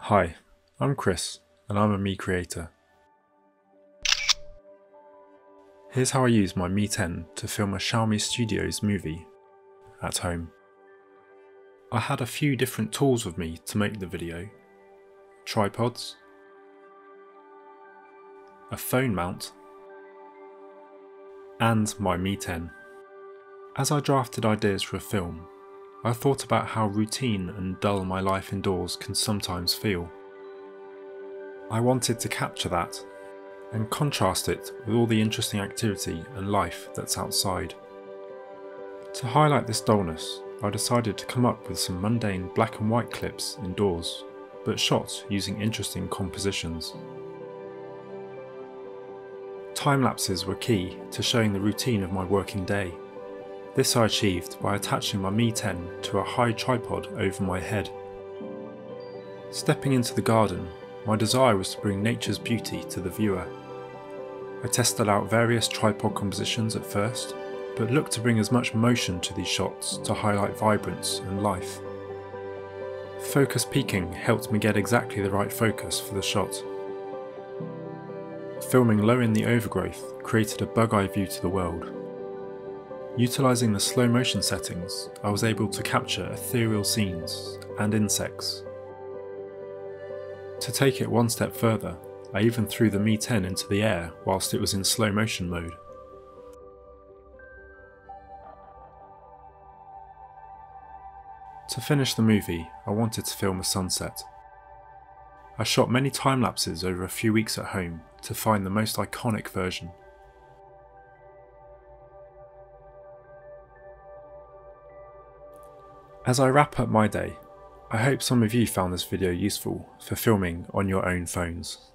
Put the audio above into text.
Hi, I'm Chris, and I'm a Me creator. Here's how I use my Mi 10 to film a Xiaomi Studios movie at home. I had a few different tools with me to make the video. Tripods, a phone mount, and my Mi 10. As I drafted ideas for a film, I thought about how routine and dull my life indoors can sometimes feel. I wanted to capture that and contrast it with all the interesting activity and life that's outside. To highlight this dullness, I decided to come up with some mundane black and white clips indoors, but shot using interesting compositions. Time-lapses were key to showing the routine of my working day. This I achieved by attaching my Mi 10 to a high tripod over my head. Stepping into the garden, my desire was to bring nature's beauty to the viewer. I tested out various tripod compositions at first, but looked to bring as much motion to these shots to highlight vibrance and life. Focus peaking helped me get exactly the right focus for the shot. Filming low in the overgrowth created a bug-eye view to the world. Utilising the slow motion settings, I was able to capture ethereal scenes and insects. To take it one step further, I even threw the Mi 10 into the air whilst it was in slow motion mode. To finish the movie, I wanted to film a sunset. I shot many time lapses over a few weeks at home to find the most iconic version. As I wrap up my day, I hope some of you found this video useful for filming on your own phones.